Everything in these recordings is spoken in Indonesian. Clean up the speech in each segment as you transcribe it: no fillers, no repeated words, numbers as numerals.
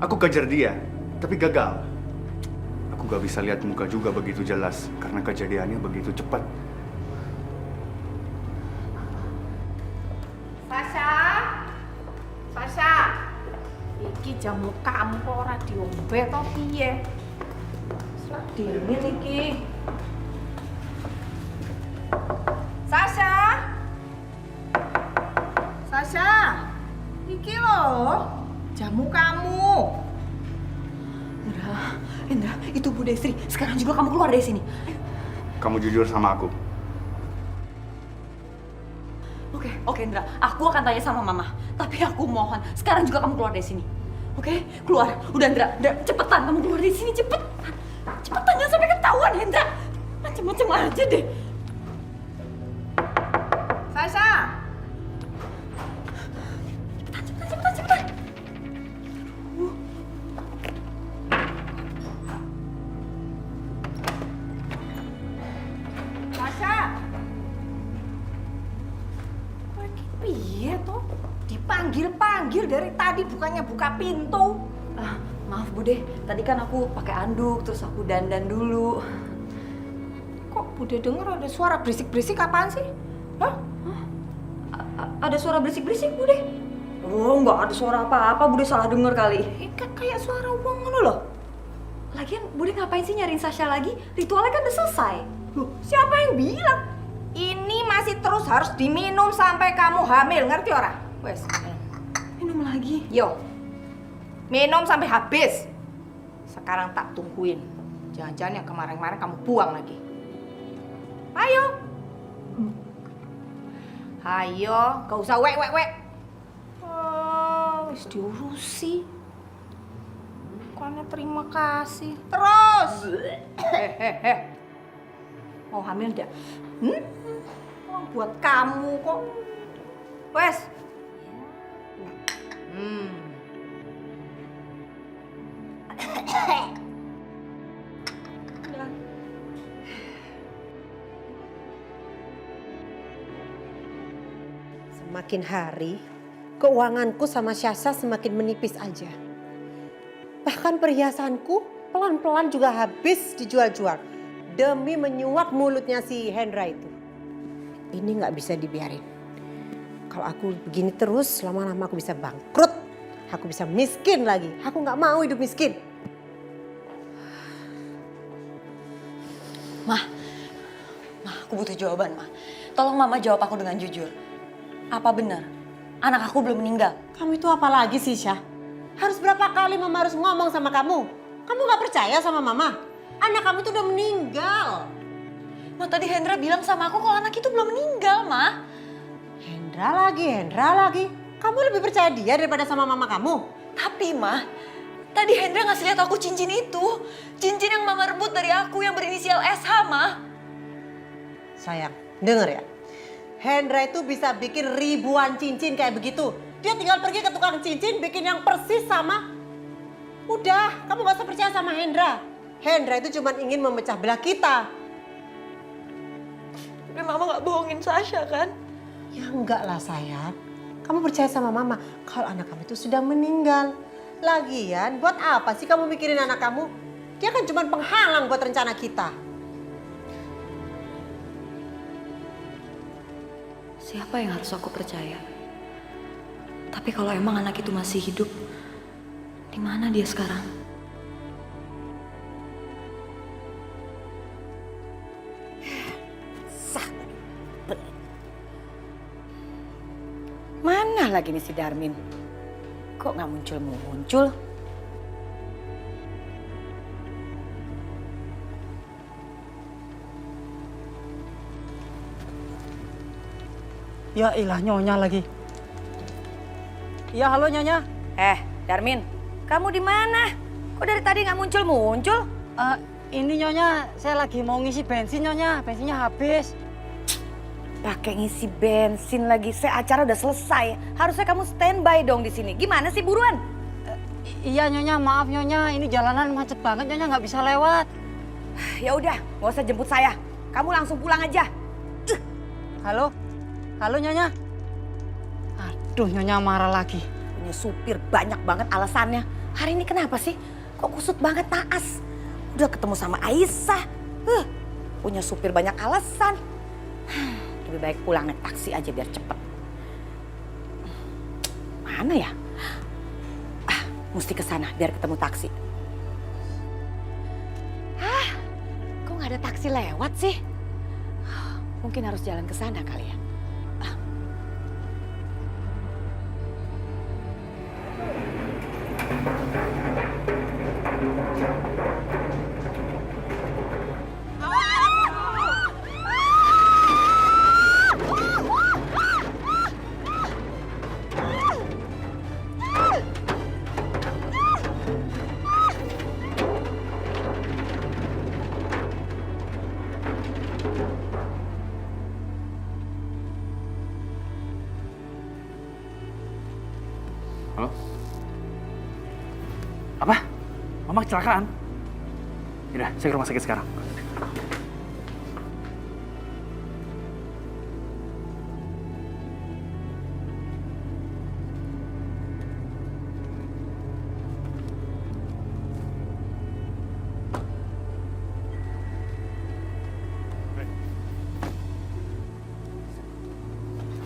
Aku kejar dia, tapi gagal. Aku gak bisa lihat muka juga begitu jelas karena kejadiannya begitu cepat. Sasha, Sasha, iki jamu kamu kok ora diombe to piye? Sak dingin iki. Sasha, Sasha, iki loh jamu kamu. Hendra, itu Bu Destri. Sekarang juga kamu keluar dari sini. Ayo. Kamu jujur sama aku. Oke, Hendra. Aku akan tanya sama Mama. Tapi aku mohon, sekarang juga kamu keluar dari sini. Oke? Keluar. Udah, Hendra. Cepetan kamu keluar dari sini. Cepetan. Cepetan, jangan sampai ketahuan, Hendra. Macem-macem aja deh. Sasha, Cepetan. Sasha. Kok iki piye toh? Dipanggil-panggil dari tadi bukannya buka pintu. Maaf, Bude. Tadi kan aku pakai anduk, terus aku dandan dulu. Kok Bude denger ada suara berisik-berisik apaan sih? Hah? Ada suara berisik-berisik, Bude? Oh, nggak ada suara apa-apa. Bude salah denger kali. Kayak suara uang ngono loh. Lagian, Bude ngapain sih nyariin Sasha lagi? Ritualnya kan udah selesai. Loh, siapa yang bilang? Ini masih terus harus diminum sampai kamu hamil, ngerti ora? Wes. Minum lagi. Yo. Minum sampai habis. Sekarang tak tungguin. Jangan-jangan yang kemarin-kemarin kamu buang lagi. Ayo. Ayo, gak usah wek. Oh, wis diurusi. Bukannya terima kasih. Terus. Mau hamil enggak? Oh, buat kamu kok. Wes. Semakin hari, keuanganku sama Sasha semakin menipis aja. Bahkan perhiasanku pelan-pelan juga habis dijual-jual demi menyuap mulutnya si Hendra itu. Ini nggak bisa dibiarin. Kalau aku begini terus, lama-lama aku bisa bangkrut. Aku bisa miskin lagi. Aku nggak mau hidup miskin. Ma, aku butuh jawaban, Ma. Tolong Mama jawab aku dengan jujur. Apa benar anak aku belum meninggal? Kamu itu apa lagi sih, Syah? Harus berapa kali Mama harus ngomong sama kamu? Kamu nggak percaya sama Mama? Anak kamu itu udah meninggal. Ma, tadi Hendra bilang sama aku kalau anak itu belum meninggal, Ma. Hendra lagi. Kamu lebih percaya dia daripada sama Mama kamu? Tapi, Ma, tadi Hendra ngasih lihat aku cincin itu. Cincin yang Mama rebut dari aku yang berinisial SH, Ma. Sayang, denger ya. Hendra itu bisa bikin ribuan cincin kayak begitu. Dia tinggal pergi ke tukang cincin bikin yang persis sama. Udah, kamu gak usah percaya sama Hendra. Hendra itu cuma ingin memecah belah kita. Tapi Mama gak bohongin Sasha kan? Ya enggak lah sayang. Kamu percaya sama Mama kalau anak kamu itu sudah meninggal. Lagian buat apa sih kamu mikirin anak kamu? Dia kan cuma penghalang buat rencana kita. Siapa yang harus aku percaya? Tapi kalau emang anak itu masih hidup, di mana dia sekarang? Mana lagi nih si Darmin? Kok nggak muncul? Ya ilah Nyonya lagi. Ya halo Nyonya. Darmin, kamu di mana? Kok dari tadi nggak muncul? Ini Nyonya, saya lagi mau ngisi bensin Nyonya. Bensinnya habis. Pakai ngisi bensin lagi. Acara udah selesai. Harusnya kamu standby dong di sini. Gimana sih buruan? Iya Nyonya, maaf Nyonya. Ini jalanan macet banget Nyonya, nggak bisa lewat. Ya udah, nggak usah jemput saya. Kamu langsung pulang aja. Halo? Halo Nyonya? Aduh Nyonya marah lagi. punya supir banyak banget alasannya. Hari ini kenapa sih? Kok kusut banget naas? Udah ketemu sama Aisyah. Punya supir banyak alasan. Lebih baik pulang naik taksi aja biar cepet. Mana ya? Mesti ke sana biar ketemu taksi. Kok nggak ada taksi lewat sih? Mungkin harus jalan ke sana kali ya. Halo? Apa? Mama kecelakaan? Yaudah, saya ke rumah sakit sekarang.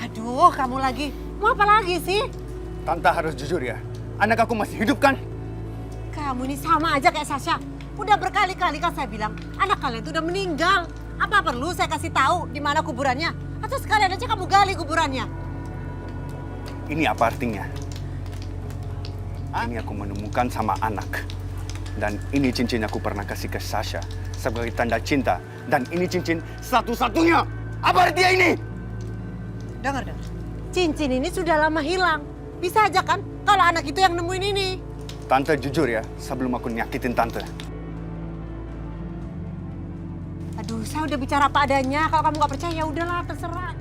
Aduh, kamu lagi. Mau apa lagi sih? Tante harus jujur ya. Anak aku masih hidup kan? Kamu ini sama aja kayak Sasha. Udah berkali-kali kan saya bilang, anak kalian itu udah meninggal. Apa perlu saya kasih tahu di mana kuburannya? Atau sekalian aja kamu gali kuburannya? Ini apa artinya? Ini aku menemukan sama anak. Dan ini cincin aku pernah kasih ke Sasha sebagai tanda cinta. Dan ini cincin satu-satunya. Apa artinya ini? Dengar. Cincin ini sudah lama hilang. Bisa aja kan kalau anak itu yang nemuin ini. Tante jujur ya, sebelum aku nyakitin Tante. Aduh, saya udah bicara apa adanya. Kalau kamu nggak percaya, ya udahlah, terserah.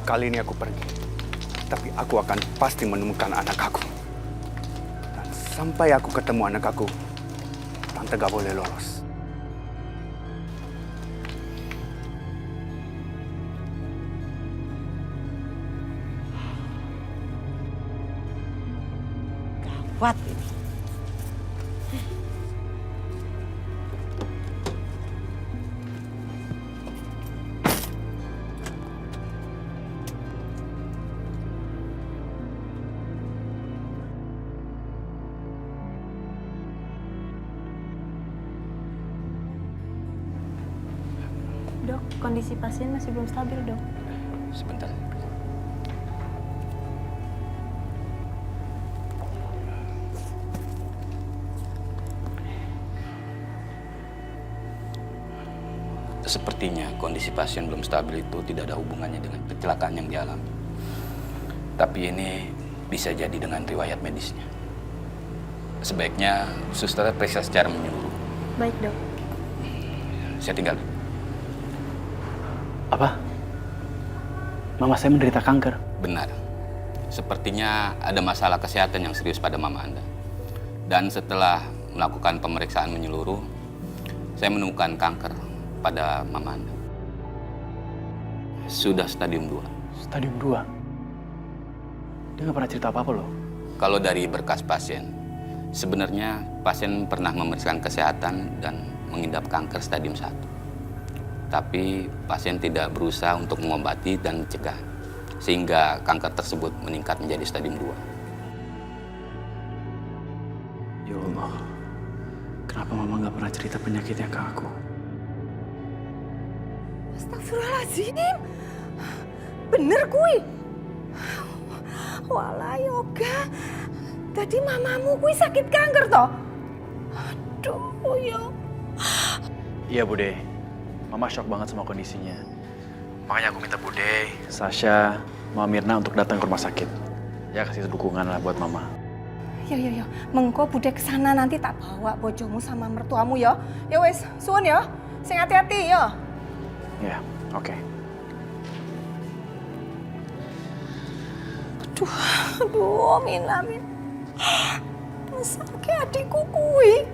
Kali ini aku pergi. Tapi aku akan pasti menemukan anak aku. Dan sampai aku ketemu anak aku, Tante gak boleh lolos. Gawat ini. Dok, kondisi pasien masih belum stabil, dok. Sebentar. Sepertinya kondisi pasien belum stabil itu tidak ada hubungannya dengan kecelakaan yang dialami. Tapi ini bisa jadi dengan riwayat medisnya. Sebaiknya suster periksa secara menyeluruh. Baik, dok. Saya tinggal. Apa? Mama saya menderita kanker. Benar. Sepertinya ada masalah kesehatan yang serius pada mama Anda. Dan setelah melakukan pemeriksaan menyeluruh, saya menemukan kanker pada mama Anda. Sudah stadium 2. Stadium 2. Dia nggak pernah cerita apa-apa loh. Kalau dari berkas pasien, sebenarnya pasien pernah memeriksakan kesehatan dan mengidap kanker stadium 1. Tapi pasien tidak berusaha untuk mengobati dan mencegah, sehingga kanker tersebut meningkat menjadi stadium 2. Ya Allah, kenapa mama nggak pernah cerita penyakitnya ke aku? Astagfirullahaladzim. Bener kui. Walah Yoga. Tadi mamamu kui sakit kanker toh. Aduh ya. Iya Bude, Mama shock banget sama kondisinya. Makanya aku minta Bude, Sasha, Mama Mirna untuk datang ke rumah sakit. Ya kasih dukungan lah buat Mama. Yo. Mengko bude kesana nanti tak bawa bojomu sama mertuamu ya. Ya wes, suwun ya. Sing hati-hati ya. Ya, oke. Aduh, Amin. Masa ke adikku kui.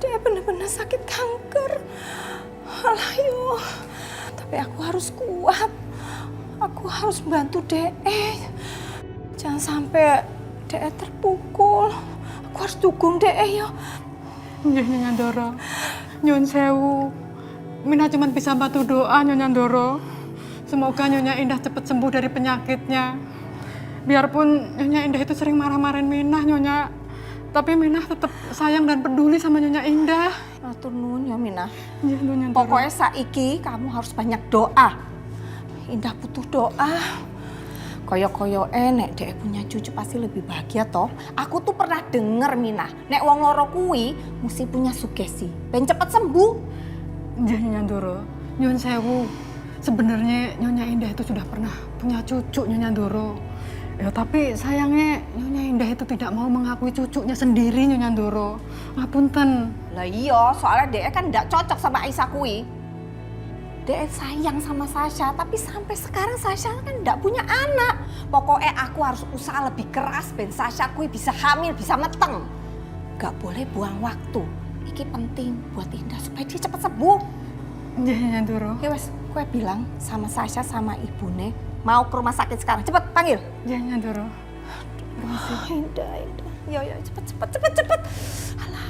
Dek bener-bener sakit kanker. Alah yo. Tapi aku harus kuat. Aku harus bantu Dek. Jangan sampai Dek terpukul. Aku harus dukung Dek yo. Nggih Nyonya Ndoro. Nyun sewu. Mina cuma bisa bantu doa Nyonya Ndoro. Semoga Nyonya Indah cepat sembuh dari penyakitnya. Biarpun Nyonya Indah itu sering marah-marahin Minah Nyonya. Tapi Minah tetap sayang dan peduli sama Nyonya Indah. Matur nuwun ya Minah. Nggih Nyonya Ndoro. Pokoknya saiki kamu harus banyak doa. Indah butuh doa. Koyo-koyo nek Dek punya cucu pasti lebih bahagia toh. Aku tuh pernah denger Minah, nek wong loro kuwi mesti punya sugesti. Ben cepet sembuh. Nggih Nyonya Ndoro. Nyun sewu. Sebenarnya Nyonya Indah itu sudah pernah punya cucu Nyonya Ndoro. Ya tapi sayangnya Nyonya Indah itu tidak mau mengakui cucunya sendiri Nyonya Ndoro. Ngapunten. Lah iya, soalnya Dek kan ndak cocok sama Aisyah kuwi. Dek sayang sama Sasha, tapi sampai sekarang Sasha kan ndak punya anak. Pokoknya aku harus usaha lebih keras ben Sasha kuwi bisa hamil, bisa meteng. Gak boleh buang waktu. Iki penting buat Indah supaya dia cepat sembuh. Nggih Nyonya Ndoro. Ya wes, gue bilang sama Sasha sama ibune mau ke rumah sakit sekarang. Cepet panggil. Nggih Nyonya Ndoro. Indah. Yo cepet. Alah.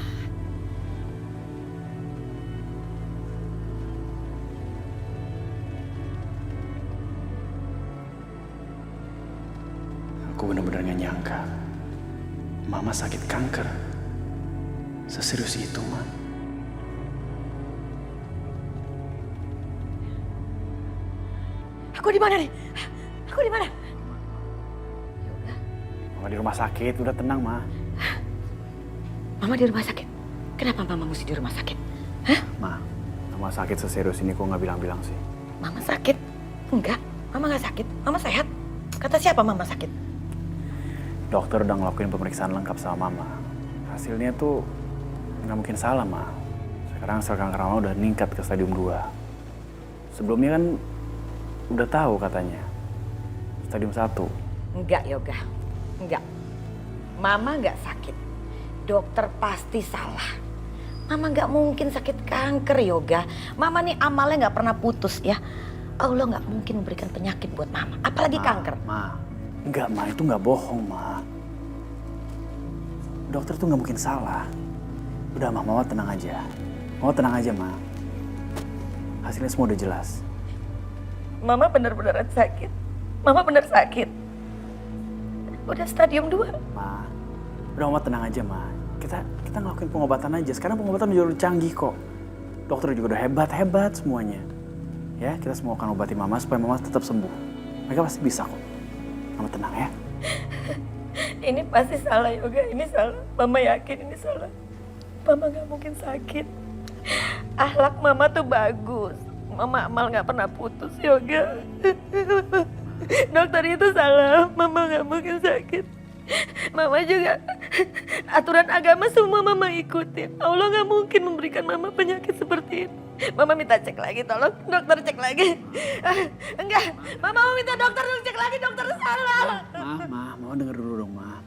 Aku benar-benar gak nyangka Mama sakit kanker. Seserius itu, Ma. Aku di mana nih? Aku di mana? Mama di rumah sakit, udah tenang, Ma. Mama di rumah sakit. Kenapa Mama mesti di rumah sakit? Ma, Mama sakit seserius ini kok nggak bilang-bilang sih? Mama sakit? Enggak, Mama nggak sakit. Mama sehat. Kata siapa Mama sakit? Dokter udah ngelakuin pemeriksaan lengkap sama Mama. Hasilnya tuh nggak mungkin salah, Ma. Sekarang sel kanker Mama udah meningkat ke stadium 2. Sebelumnya kan udah tahu katanya. Stadium 1. Enggak, Yoga. Enggak. Mama nggak sakit. Dokter pasti salah. Mama nggak mungkin sakit kanker, Yoga. Mama nih amalnya nggak pernah putus ya. Allah nggak mungkin memberikan penyakit buat Mama. Apalagi kanker. Ma. Enggak, Ma. Itu nggak bohong, Ma. Dokter tuh nggak mungkin salah. Udah, Ma. Mama tenang aja. Mama tenang aja, Ma. Hasilnya semua udah jelas. Mama bener-beneran sakit. Mama bener sakit. Udah stadium 2. Ma, udah Mama tenang aja, Ma. Kita ngelakuin pengobatan aja. Sekarang pengobatan udah canggih kok. Dokter juga udah hebat semuanya. Ya, kita semua akan obati Mama supaya Mama tetap sembuh. Mereka pasti bisa kok. Mama tenang ya. Ini pasti salah, Yoga. Ini salah. Mama yakin ini salah. Mama nggak mungkin sakit. Akhlak Mama tuh bagus. Mama amal nggak pernah putus, Yoga. Dokter itu salah. Mama nggak mungkin sakit. Mama juga aturan agama semua Mama ikutin. Allah nggak mungkin memberikan Mama penyakit seperti ini. Mama minta cek lagi, tolong dokter cek lagi. Enggak, Mama mau minta dokter cek lagi, dokter salah. Mama denger dulu dong, Ma.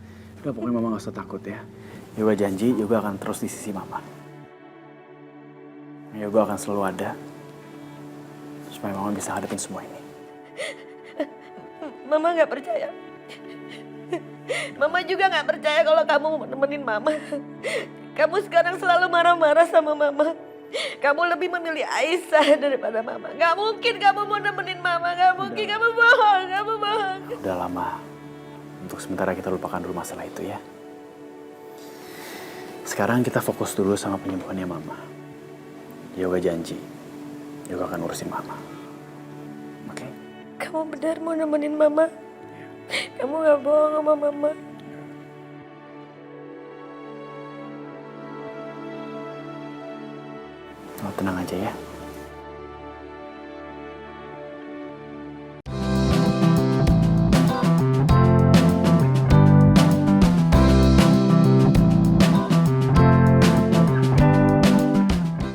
Udah, pokoknya Mama gak usah takut ya. Yoga janji, Yoga akan terus di sisi Mama. Yoga akan selalu ada supaya Mama bisa hadapin semua ini. Mama nggak percaya. Mama juga nggak percaya kalau kamu mau nemenin Mama. Kamu sekarang selalu marah-marah sama Mama. Kamu lebih memilih Aisyah daripada Mama. Gak mungkin kamu mau nemenin Mama. Gak mungkin, kamu bohong. Udah lama. Untuk sementara kita lupakan dulu masalah itu ya. Sekarang kita fokus dulu sama penyembuhannya Mama. Yoga janji, Yoga akan urusin Mama. Oke? Kamu benar mau nemenin Mama? Kamu gak bohong sama Mama? Oh, tenang aja ya.